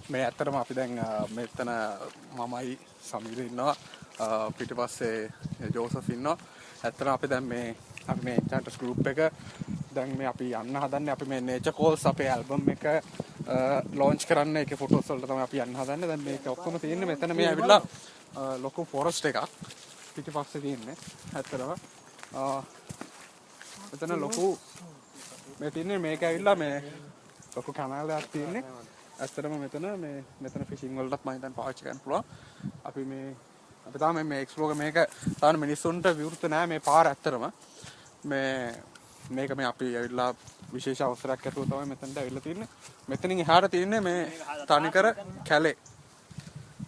මේ ඇත්තටම අපි දැන් මෙතන මමයි සමීර ඉන්නවා පිටිපස්සේ ජෝසෆ් ඉන්නවා. ඇත්තටම අපි දැන් අපි මේ එන්චාන්ටර්ස් ගෲප් එක දැන් මේ අපි යන්න හදන්නේ අපි මේ නේචර් කෝල්ස් අපේ ඇල්බම් එක ලොන්ච් කරන්න ඒකේ ෆොටෝස් වලට තමයි අපි යන්න හදන්නේ. දැන් මේක ඔක්කොම තියෙන්නේ මෙතන මේ ඇවිල්ලා ලොකු ෆොරස්ට් එකක් පිටිපස්සේ තියෙන්නේ. ඇත්තටම මෙතන ලොකු මේ තියෙන්නේ මේක ඇවිල්ලා මේ ලොකු කැනල් එකක් තියෙන්නේ. ඇත්තටම මෙතන ෆිෂින් වලටත් මම හිතන්නේ පාවිච්චි කරන්න පුළුවන්. අපි තාම මේ එක්ස්ප්ලෝර් මේක තාම මිනිස්සුන්ට විවෘත නැහැ මේ පාර ඇත්තටම. මේක අපි ඇවිල්ලා විශේෂ අවසරයක් ඇතුව තමයි මෙතනට ඇවිල්ලා තියෙන්නේ. මෙතනින් එහාට තියෙන්නේ මේ තනිකර කැලේ.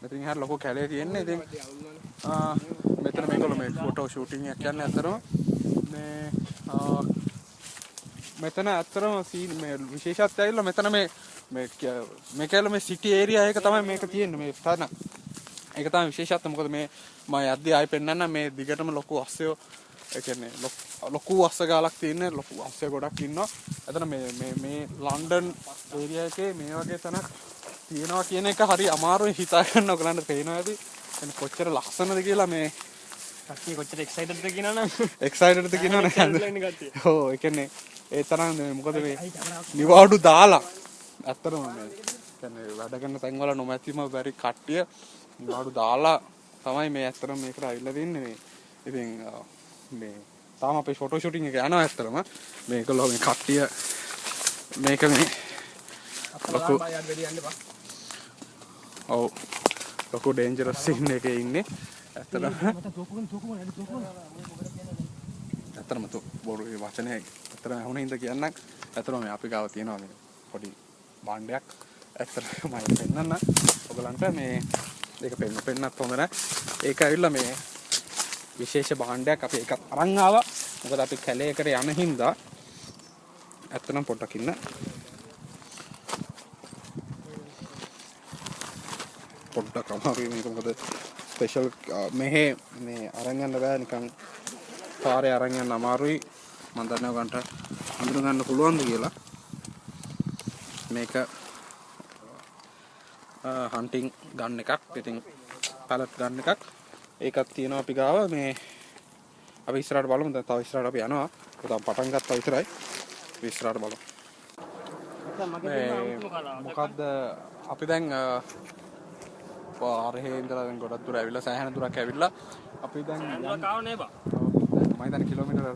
මෙතනින් එහාට ලොකු කැලේ තියෙන්නේ. ඉතින් මෙතන මේගොල්ලෝ මේ ෆොටෝ ෂූටින් එකක් යන්නේ ඇත්තටම. මෙතන ඇත්තටම මේ විශේෂත්වය ඇවිල්ලා මෙතන මේ කැලේ මේ සිටි ඒරියා එක තමයි මේක තියෙන්නේ මේ තන. ඒක තමයි විශේෂත්වය. මොකද මම යද්දී ආයෙ පෙන්නන්න මේ දිගටම ලොකු අස්සයෝ ඒ කියන්නේ ලොකු අස්ස ගාලක් තියෙන ලොකු අස්සය ගොඩක් ඉන්නවා. එතන මේ ලන්ඩන් ඒරියා එකේ මේ වගේ තැනක් තියෙනවා කියන එක හරි අමාරුයි හිතා ගන්න ඔයගලන්ට පේනවා ඇති. එතන කොච්චර ලස්සනද කියලා මේ කට්ටිය කොච්චර එක්සයිටඩ්ද කියනවනම් එක්සයිටඩ්ද කියනවනේ. ඔව් ඒ කියන්නේ ඒ තරම් මොකද මේ නිවාඩු දාලා ඇත්තටම මේ කියන්නේ වැඩ කරන තැන් වල නොමැතිම බැරි කට්ටිය නිවාඩු දාලා තමයි මේ ඇත්තටම මේකට අවිල්ලා තින්නේ මේ. ඉතින් මේ තාම අපේ ෆොටෝ ෂූටින් එක යනවා ඇත්තටම. මේකලෝ මේ කට්ටිය මේක මේ ලොකු ඔව් ලොකු ඩේන්ජරස් සීන් එකේ ඉන්නේ ඇත්තටම. ඇත්තටම බොරු වචනේ ඇත්තටම හුනේ හින්දා කියන්නම්. ඇත්තටම මේ අපි ගාව තියෙනවා මේ පොඩි භාණ්ඩයක්. ඇත්තටම මම පෙන්නන්න ඔයගලන්ට මේ ඒක පෙන්නත් හොඳ නැහැ. ඒක ඇවිල්ලා මේ විශේෂ භාණ්ඩයක් අපි එකක් අරන් ආවා. මොකද අපි කැලේකට යන හින්දා ඇත්තටම පොඩ්ඩක් ඉන්න. පොඩ්ඩක් අමාරුයි මේක මොකද ස්පෙෂල් මේ අරන් යන්න බෑ නිකන් පාරේ අරන් යන්න අමාරුයි. මම දන්නේ ඔයගන්ට හඳුන ගන්න පුළුවන්ද කියලා. මේක හන්ටිං ගන්න එකක්. ඉතින් පැලට් ගන්න එකක්. ඒකක් තියෙනවා අපි ගාව. මේ අපි ඉස්සරහට බලමු. දැන් තව ඉස්සරහට අපි යනවා. පොතම් පටන් ගත්තා විතරයි. අපි ඉස්සරහට බලමු. මොකද්ද අපි දැන් පාරේ ඉඳලා දැන් ගොඩක් දුර ඇවිල්ලා සෑහෙන දුරක් ඇවිල්ලා අපි දැන් කාව නේ බා. මම හිතන්නේ කිලෝමීටර්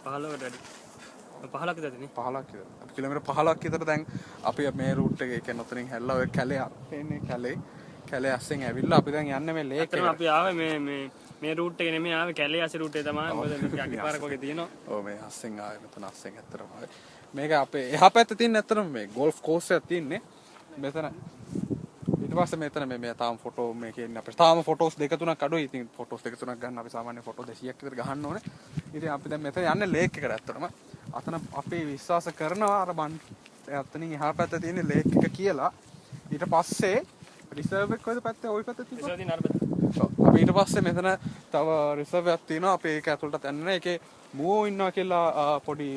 15කට වැඩි. 15ක් විතරනේ. 15ක් විතර. අපි කිලෝමීටර් 15ක් විතර දැන් අපි මේ රූට් එකේ කියන්නේ ඔතනින් හැල්ලා ඔය කැලේ එන්නේ කැලේ අස්සෙන් ඇවිල්ලා අපි දැන් යන්නේ මේ ලේක් එකට. අපි ආවේ මේ රූට් එකේ නෙමෙයි ආවේ කැලේ අස්සේ රූට් එක තමයි. මොකද මේක අඩිපාරක් වගේ තියෙනවා. ඔව් මේ අස්සෙන් ආවේ මෙතන අස්සෙන් ඇත්තටම. මේක අපේ එහා පැත්තේ තියෙන ඇත්තටම මේ ගෝල්ෆ් කෝස් එකක් තියෙන්නේ. මෙතන ඊට පස්සේ මෙතන මේ තාම ෆොටෝ මේකේ ඉන්නේ අපිට තාම ෆොටෝස් දෙක තුනක් අඩුයි. ඉතින් ෆොටෝස් දෙක තුනක් ගන්න අපි සාමාන්‍ය ෆොටෝ 200ක් විතර ගහන්න ඕනේ. ඉතින් අපි දැන් මෙතන යන්නේ ලේක් එකට ඇත්තටම. අතන අපි විශ්වාස කරනවා අර අතනින් එහා පැත්තේ තියෙන ලේක් එක කියලා. ඊට පස්සේ රිසර්ව් එක කොයිද පැත්තේ ওই පැත්තේ තිබ්බා. රිසර්ව් දින අර පැත්තේ. අපි ඊට පස්සේ මෙතන තව රිසර්ව් එකක් තියෙනවා. අපි ඒක ඇතුළට යන්න නැහැ. ඒකේ මූවෝ ඉන්නවා කියලා පොඩි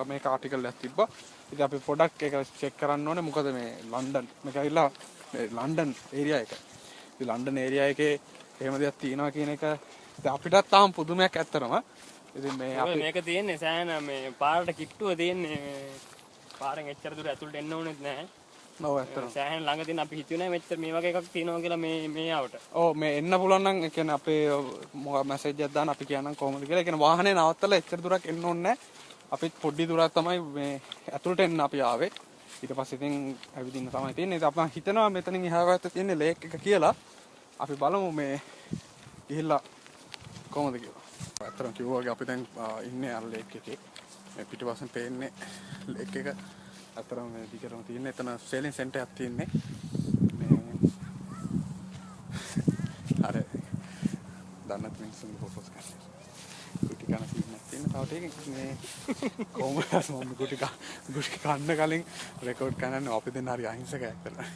මේක ආටිකල් එකක් තිබ්බා. ඉතින් අපි පොඩක් ඒක චෙක් කරන්න ඕනේ. මොකද මේ ලන්ඩන් මේක ඇවිල්ලා ලන්ඩන් ඒරියා එක. ඉතින් ලන්ඩන් ඒරියා එකේ එහෙම දෙයක් තියෙනවා කියන එක අපිටත් තාම පුදුමයක් ඇත්තටම. ඉතින් මේක තියෙන්නේ සෑහෙන මේ පාරට කිට්ටුව තියෙන්නේ. පාරෙන් එච්චර දුර ඇතුළට එන්න ඕනෙත් නැහැ. ඔව් ඇත්තටම. සෑහෙන ළඟ තියෙන අපි හිතුවේ නෑ මෙච්චර මේ වගේ එකක් තියෙනවා කියලා මේ ආවට. ඔව් මේ එන්න පුළුවන් නම් ඒ කියන්නේ අපේ මැසේජ් එකක් දාන්න අපි කියන්නම් කොහොමද කියලා. ඒ කියන්නේ වාහනේ නවත්තලා එච්චර දුරක් එන්න ඕනේ නැහැ. අපිත් පොඩි දුරක් තමයි මේ ඇතුළට එන්න අපි ආවේ. ඊට පස්සේ ඉතින් ඇවිදින්න තමයි තියෙන්නේ. ඉතින් අපි හිතනවා මෙතනින් එහා පැත්තේ තියෙන ලේක් එක කියලා. අපි බලමු මේ ගිහිල්ලා කොහොමද කියලා. අතරම කිව්වා වගේ අපි දැන් ඉන්නේ අර ලේක් එකේ. මේ පිටිපස්සෙන් පේන්නේ ලේක් එක. අතරම මේ දිගටම තියෙන්නේ. එතන සේලින් සෙන්ටර් එකක් තියෙන්නේ. මේ අර දන්නත් මිනිස්සුන්ගේ ෆොටෝස් ගන්න. කුටි කන සීන් එකක් තියෙන. තව ටිකක් මේ කොහොමද මම කුටි කන්න කලින් රෙකෝඩ් කරන්නේ අපි දෙන්න හරි අහිංසකයක් කරලා.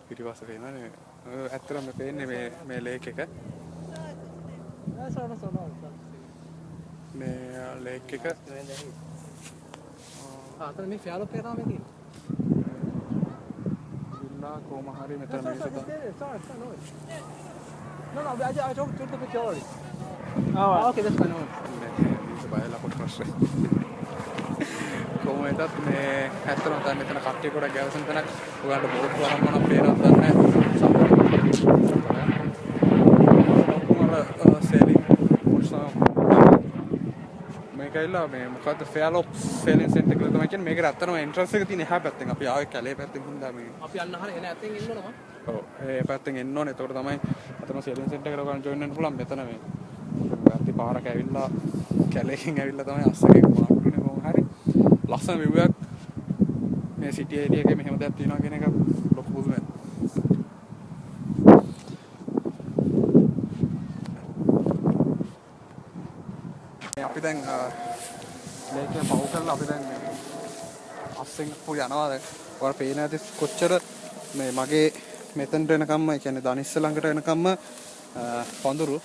පිටිපස්සේ පේනවනේ. ඇත්තටම පේන්නේ මේ ලේක් එක. මේ ලේක් එක. අතන මේ ෆැලොප් එක තමයි තියෙන්නේ. කොහොම හරි මෙතන මේක No, no, I took the picture already. ආ Okay, that's fine. මේක බයලා කොට ප්‍රශ්නේ කොහොම වෙතත් මේ ඇත්තටම දැන් මෙතන කට්ටිය කොට ගැවසෙන තැනක් ඔයාලට බෝඩ් වරන් මොනක් පේනවද දන්නේ නැහැ සේලින් මේක ඇවිල්ලා මේ මොකද්ද ෆෙයාලොප් සේලින් සෙන්ටර් කියලා තමයි කියන්නේ මේකට ඇත්තටම එන්ට්‍රන්ස් එක තියෙන එහා පැත්තෙන් අපි ආවේ කැලේ පැත්තෙන් හින්දා මේ අපි යන්න හරිය එන ඇත්තෙන් එන්න ඕනම. ඔව් ඒ පැත්තෙන් එන්න ඕනේ එතකොට තමයි අතන සේලින් සෙන්ටර් එකට ඔයගොල්ලෝ ජොයින් වෙන්න පුළුවන් මෙතන මේ අත්ති පාරක ඇවිල්ලා කැලේකින් ඇවිල්ලා තමයි අස්සකේ මාටුනේ කොහොම හරි ලස්සන view එකක් මේ සිටි ඒරියා එකේ මෙහෙම දෙයක් තියෙනවා කියන එක ලොකු පුදුමයක්. අපි දැන් මේකේ පවු කරලා අපි දැන් අස්සෙන් පොඩි යනවා දැන් ඔයාලා පේන ඇති කොච්චර මේ මගේ මෙතනට එනකම්ම ඒ කියන්නේ දනිස්ස ළඟට එනකම්ම පඳුරු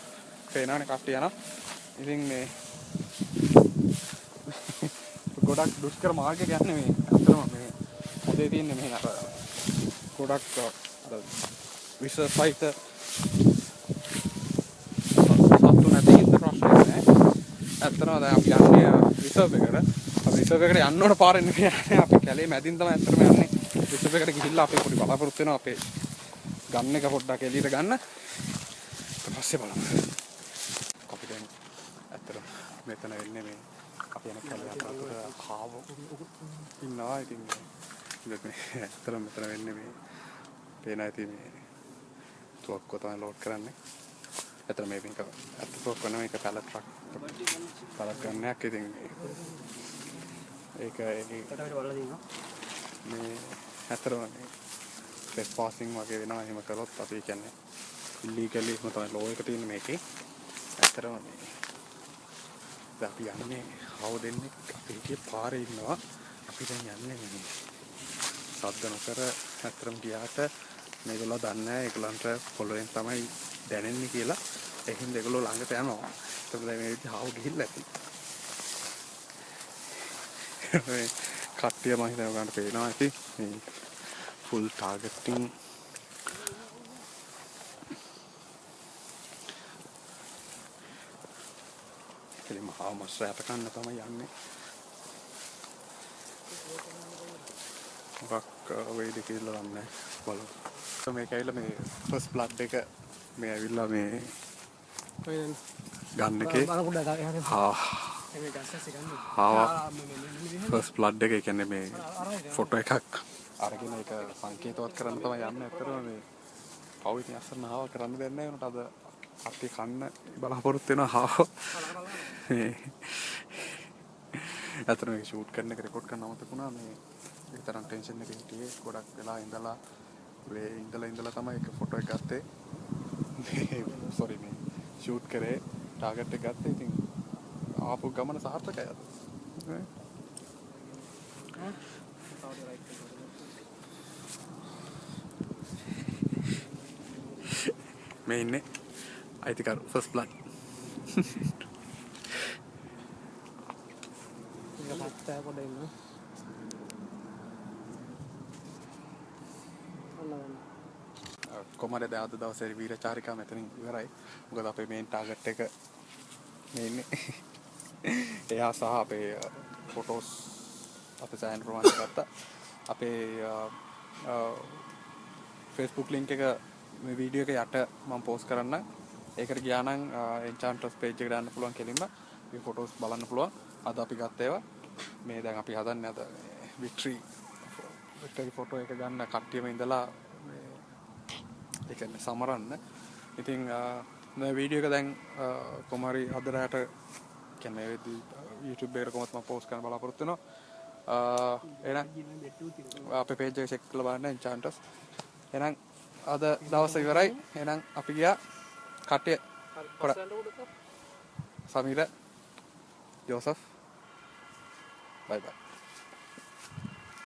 පේනවනේ කට්ටිය යනවා. ඉතින් මේ ගොඩක් දුෂ්කර මාර්ගයක් යන්නේ මේ අතරම මේ හොදේ තියෙන්නේ මේ අර ගොඩක් විස සහිත සත්තු නැති ඉන්න ප්‍රශ්නයක් නෑ. ඇත්තටම දැන් අපි යන්නේ රිසර්ව් එකට. අපි රිසර්ව් එකට යන්න ඕන පාරෙන් නෙමෙයි අපි කැලේ මැදින් තමයි ඇත්තටම යන්නේ. රිසර්ව් එකට ගිහිල්ලා අපි පොඩි බලාපොරොත්තු වෙනවා අපේ ගන්න එක පොඩ්ඩක් එළියට ගන්න. ඊට පස්සේ බලමු. අපි දැන් ඇත්තටම මෙතන වෙන්නේ මේ අපි යන කැලේ අතරතුර කාවෝ ඉන්නවා. ඉතින් ඇත්තටම මෙතන වෙන්නේ මේ පේන ඇති මේ තුවක්කුව තමයි ලෝඩ් කරන්නේ. ඇත්තටම මේක ඇත්තටම කොන මේක පැලට් ට්‍රක් පැලට් ගන්නයක්. ඉතින් ඒක මේ ඇත්තටම මේ ටෙස් පාසින් වගේ වෙනවා. එහෙම කරොත් අපි කියන්නේ ඉල්ලීගලි එහෙම තමයි ලෝ එක තියෙන්නේ මේකේ. ඇත්තටම මේ දැන් අපි යන්නේ හව දෙන්නේ අපේ පාරේ ඉන්නවා. අපි දැන් යන්නේ මේ සද්ද නොකර ඇත්තටම ගියාට මේගොල්ලෝ දන්නේ නැහැ ඒගොල්ලන්ට පොළොවෙන් තමයි දැනෙන්නේ කියලා. ඒ හින්දා ඒගොල්ලෝ ළඟට යනවා. ඒකද මේ විදිහ හව ගිහිල්ලා ඇති. මේ කට්ටිය මම හිතනවා ගන්න පේනවා ඇති. මේ full targeting කෙලින්ම හව මස් රැට කන්න තමයි යන්නේ. මොකක් වෙයිද කියලා දන්නේ බලමු. මේක ඇවිල්ලා මේ ෆස්ට් බ්ලඩ් එක මේ ඇවිල්ලා මේ ගන්න එකේ ෆස්ට් බ්ලඩ් එක කියන්නේ මේ ෆොටෝ එකක් අරගෙන ඒක සංකේතවත් කරන්න තමයි යන්නේ. ඇත්තටම මේ පව් ඉතින් අස්සන්න හාව කරන්න දෙන්නේ නැහැ උනට අද අපි කන්න බලාපොරොත්තු වෙනවා හාව. ඇත්තටම මේක ෂූට් කරන එක රෙකෝඩ් කරන්න අමතක වුණා. මේ ඒ තරම් ටෙන්ෂන් එකකින් හිටියේ ගොඩක් වෙලා ඉඳලා තමයි ඒක ෆොටෝ එක ගත්තේ. සෝරි මේ ෂූට් කරේ ටාගට් එක ගත්තේ. ඉතින් ආපු ගමන සාර්ථකයි අද. මේ ඉන්නේ අයිතිකරු ෆස්ට් බ්ලඩ්. කොහමද දැන් අද දවසේ වීරචාරිකා මෙතනින් ඉවරයි. මොකද අපේ මේන් ටාගට් එක මේ ඉන්නේ. එයා සහ අපේ ෆොටෝස් අපේ සෑහෙන ප්‍රමාණයක් ගත්තා. අපේ Facebook link එක මේ වීඩියෝ එක යට මම පෝස්ට් කරන්න. ඒකට ගියා නම් එන්චාන්ටර්ස් page එකට යන්න පුළුවන් කෙලින්ම. මේ ෆොටෝස් බලන්න පුළුවන්. අද අපි ගත්ත ඒවා. මේ දැන් අපි හදන්නේ අද වික්ටරි ෆොටෝ එක ගන්න කට්ටියම ඉඳලා ඒ කියන්නේ සමරන්න. ඉතින් මේ වීඩියෝ එක දැන් කොහොම හරි අද රාට කියන්නේ YouTube එකට කොහොමද මම පෝස්ට් කරන්න බලාපොරොත්තු වෙනවා. එහෙනම් අපේ page එක check කරලා බලන්න එන්චාන්ටර්ස්. එහෙනම් අද දවස ඉවරයි. එහෙනම් අපි ගියා කට්ටිය සමීර ජෝසෆ් bye bye.